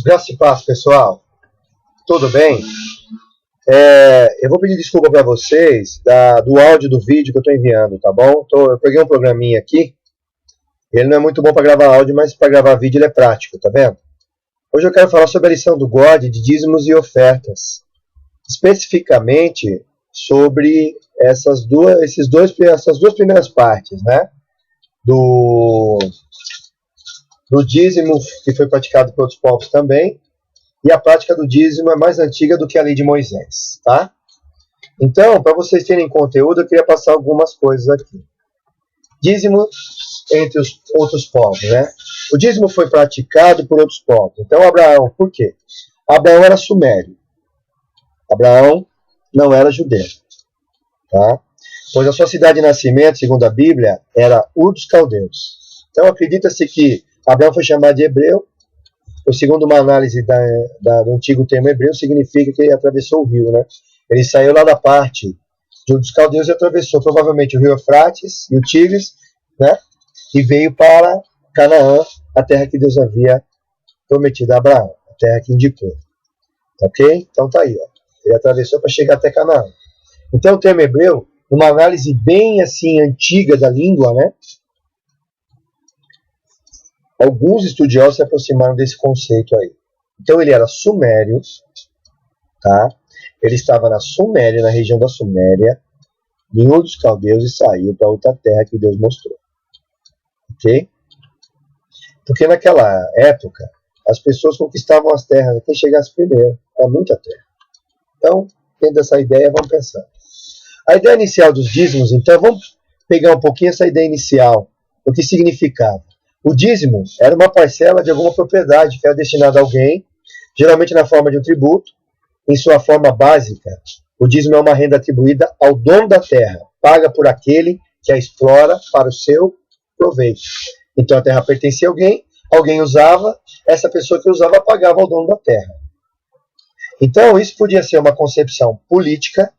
Graça e paz, pessoal. Tudo bem? Eu vou pedir desculpa para vocês do áudio do vídeo que eu estou enviando, tá bom? Eu peguei um programinha aqui. Ele não é muito bom para gravar áudio, mas para gravar vídeo ele é prático, tá vendo? Hoje eu quero falar sobre a lição do God de dízimos e ofertas. Especificamente sobre essas duas primeiras partes, né? Do dízimo que foi praticado por outros povos também. E a prática do dízimo é mais antiga do que a lei de Moisés, tá? Então, para vocês terem conteúdo, eu queria passar algumas coisas aqui. Dízimo entre os outros povos, né? O dízimo foi praticado por outros povos. Então, Abraão, por quê? Abraão era sumério. Abraão não era judeu, tá? Pois a sua cidade de nascimento, segundo a Bíblia, era Ur dos Caldeus. Então, acredita-se que Abraão foi chamado de hebreu. Segundo uma análise do antigo termo hebreu, significa que ele atravessou o rio, né? Ele saiu lá da parte dos caldeus e atravessou provavelmente o rio Eufrates e o Tigres, né? E veio para Canaã, a terra que Deus havia prometido a Abraão, a terra que indicou. Ok? Então tá aí, ó. Ele atravessou para chegar até Canaã. Então o termo hebreu, uma análise bem assim antiga da língua, né? Alguns estudiosos se aproximaram desse conceito aí. Então ele era sumério, tá? Ele estava na Suméria, na região da Suméria, em Ur dos Caldeus, e saiu para outra terra que Deus mostrou. Ok? Porque naquela época, as pessoas conquistavam as terras, quem chegasse primeiro, era muita terra. Então, tendo essa ideia, vamos pensar. A ideia inicial dos dízimos, então, vamos pegar um pouquinho essa ideia inicial, o que significava. O dízimo era uma parcela de alguma propriedade que era destinada a alguém, geralmente na forma de um tributo. Em sua forma básica, o dízimo é uma renda atribuída ao dono da terra, paga por aquele que a explora para o seu proveito. Então a terra pertencia a alguém usava, essa pessoa que usava pagava ao dono da terra. Então isso podia ser uma concepção política,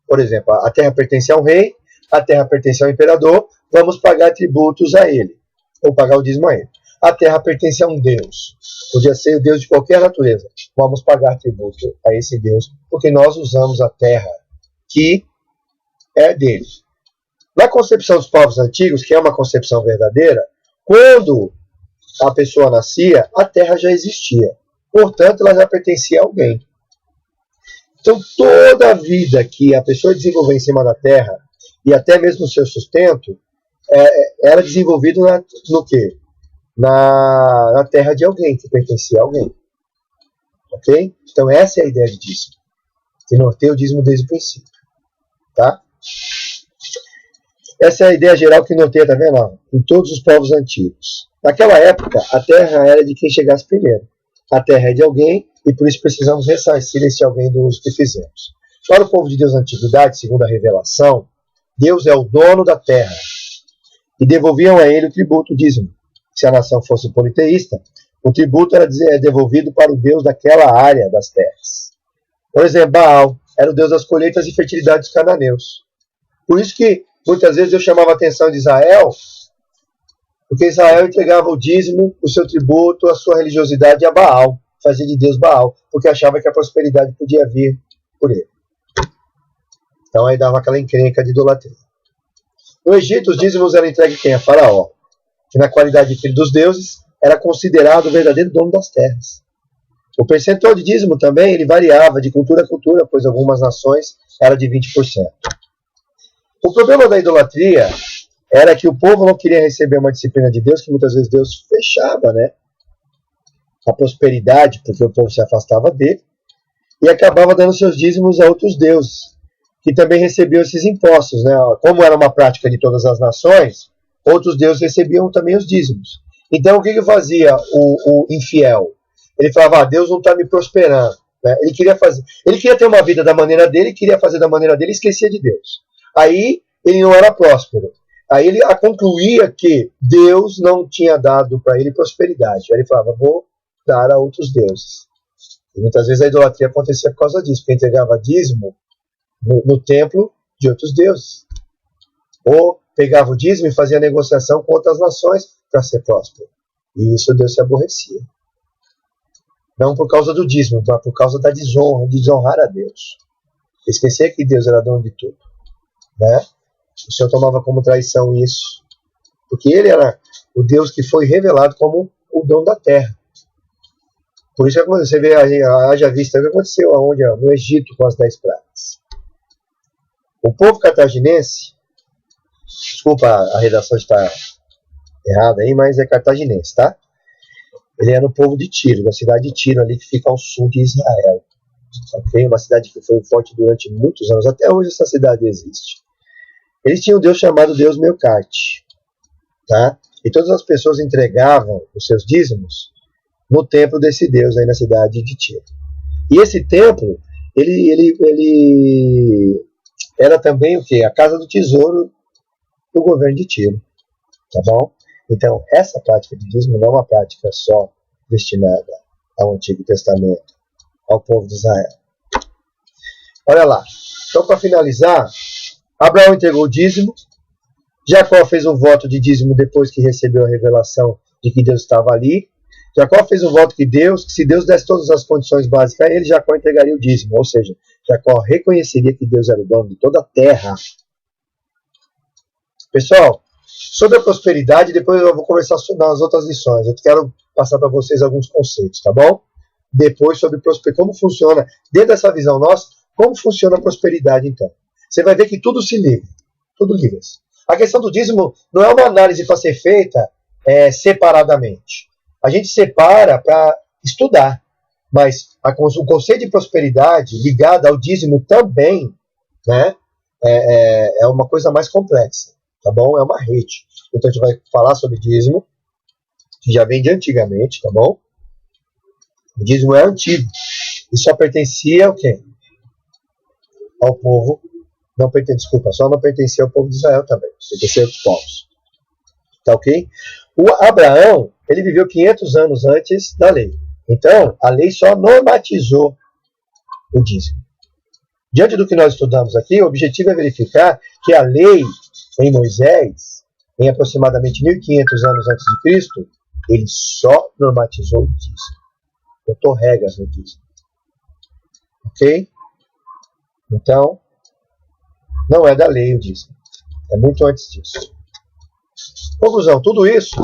por exemplo, a terra pertence a um rei, a terra pertence ao imperador, vamos pagar tributos a ele. Ou pagar o dízimo a ele. A terra pertence a um Deus. Podia ser o Deus de qualquer natureza. Vamos pagar tributo a esse Deus, porque nós usamos a terra que é dele. Na concepção dos povos antigos, que é uma concepção verdadeira, quando a pessoa nascia, a terra já existia. Portanto, ela já pertencia a alguém. Então, toda a vida que a pessoa desenvolveu em cima da terra, e até mesmo o seu sustento, era desenvolvido no quê? Na terra de alguém, que pertencia a alguém. Ok? Então essa é a ideia de dízimo. Que norteia o dízimo desde o princípio. Tá? Essa é a ideia geral que norteia, tá vendo? Em todos os povos antigos. Naquela época, a terra era de quem chegasse primeiro. A terra é de alguém, e por isso precisamos ressarcir esse alguém do uso que fizemos. Para o povo de Deus na antiguidade, segundo a revelação, Deus é o dono da terra. E devolviam a ele o tributo, o dízimo. Se a nação fosse politeísta, o tributo era devolvido para o Deus daquela área das terras. Por exemplo, Baal era o Deus das colheitas e fertilidade dos cananeus. Por isso que muitas vezes eu chamava a atenção de Israel, porque Israel entregava o dízimo, o seu tributo, a sua religiosidade a Baal, fazia de Deus Baal, porque achava que a prosperidade podia vir por ele. Então aí dava aquela encrenca de idolatria. No Egito, os dízimos eram entregues quem? A Faraó, que na qualidade de filho dos deuses, era considerado o verdadeiro dono das terras. O percentual de dízimo também ele variava de cultura a cultura, pois algumas nações era de 20%. O problema da idolatria era que o povo não queria receber uma disciplina de Deus, que muitas vezes Deus fechava, né? A prosperidade, porque o povo se afastava dele, e acabava dando seus dízimos a outros deuses, que também recebiam esses impostos, né? Como era uma prática de todas as nações, outros deuses recebiam também os dízimos. Então, o que fazia o infiel? Ele falava, Deus não está me prosperando. Né? Ele queria ter uma vida da maneira dele, queria fazer da maneira dele e esquecia de Deus. Aí, ele não era próspero. Aí, ele concluía que Deus não tinha dado para ele prosperidade. Aí, ele falava, vou dar a outros deuses. E muitas vezes a idolatria acontecia por causa disso, porque entregava dízimo no templo de outros deuses. Ou pegava o dízimo e fazia negociação com outras nações para ser próspero. E isso Deus se aborrecia. Não por causa do dízimo, mas por causa da desonra, de desonrar a Deus. Esquecer que Deus era dono de tudo. Né? O Senhor tomava como traição isso, porque ele era o Deus que foi revelado como o dono da terra. Por isso que você vê, haja vista o que aconteceu aonde, no Egito com as 10 pragas. O povo cartaginense, desculpa a redação está errada aí, mas é cartaginense, tá? Ele era o povo de Tiro, da cidade de Tiro ali que fica ao sul de Israel. Okay? Uma cidade que foi forte durante muitos anos, até hoje essa cidade existe. Eles tinham um Deus chamado Deus Melcarte, tá? E todas as pessoas entregavam os seus dízimos no templo desse Deus aí na cidade de Tiro. E esse templo, ele era também o quê? A casa do tesouro do governo de Tiro, tá bom? Então, essa prática de dízimo não é uma prática só destinada ao Antigo Testamento, ao povo de Israel. Olha lá. Então, para finalizar, Abraão entregou o dízimo, Jacó fez um voto de dízimo depois que recebeu a revelação de que Deus estava ali. Jacó fez um voto que se Deus desse todas as condições básicas a ele, Jacó entregaria o dízimo. Ou seja, Jacó reconheceria que Deus era o dono de toda a terra. Pessoal, sobre a prosperidade, depois eu vou conversar nas outras lições. Eu quero passar para vocês alguns conceitos, tá bom? Depois sobre como funciona, dentro dessa visão nossa, como funciona a prosperidade então. Você vai ver que tudo se liga, tudo liga-se. A questão do dízimo não é uma análise para ser feita separadamente. A gente separa para estudar, mas o conceito de prosperidade ligado ao dízimo também, né, é uma coisa mais complexa, tá bom? É uma rede. Então a gente vai falar sobre dízimo, que já vem de antigamente, tá bom? O dízimo é antigo e só pertencia ao quê? Ao povo. Não pertencia ao povo de Israel também, pertencia aos povos. Tá ok? O Abraão, ele viveu 500 anos antes da lei. Então, a lei só normatizou o dízimo. Diante do que nós estudamos aqui, o objetivo é verificar que a lei em Moisés, em aproximadamente 1500 anos antes de Cristo, ele só normatizou o dízimo. Botou regras no dízimo. Ok? Então, não é da lei o dízimo. É muito antes disso. Conclusão, tudo isso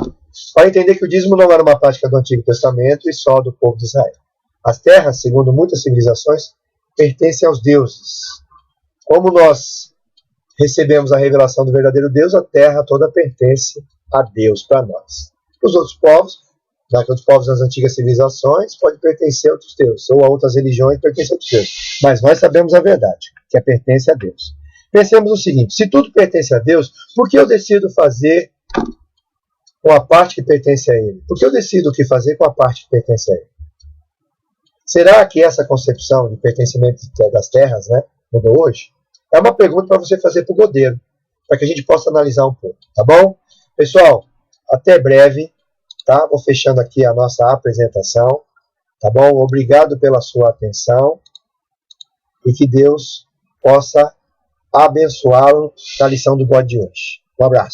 para entender que o dízimo não era uma prática do Antigo Testamento e só do povo de Israel. As terras, segundo muitas civilizações, pertencem aos deuses. Como nós recebemos a revelação do verdadeiro Deus, a terra toda pertence a Deus para nós. Os outros povos, os povos das antigas civilizações, podem pertencer a outros deuses, ou a outras religiões pertencem a outros deuses. Mas nós sabemos a verdade, que pertence a Deus. Pensemos o seguinte, se tudo pertence a Deus, por que eu decido fazer com a parte que pertence a Ele? Por que eu decido o que fazer com a parte que pertence a Ele? Será que essa concepção de pertencimento das terras, né, mudou hoje? É uma pergunta para você fazer para o Godeiro, para que a gente possa analisar um pouco, tá bom? Pessoal, até breve, tá? Vou fechando aqui a nossa apresentação, tá bom? Obrigado pela sua atenção e que Deus possa abençoá-lo na lição do God de hoje. Um abraço.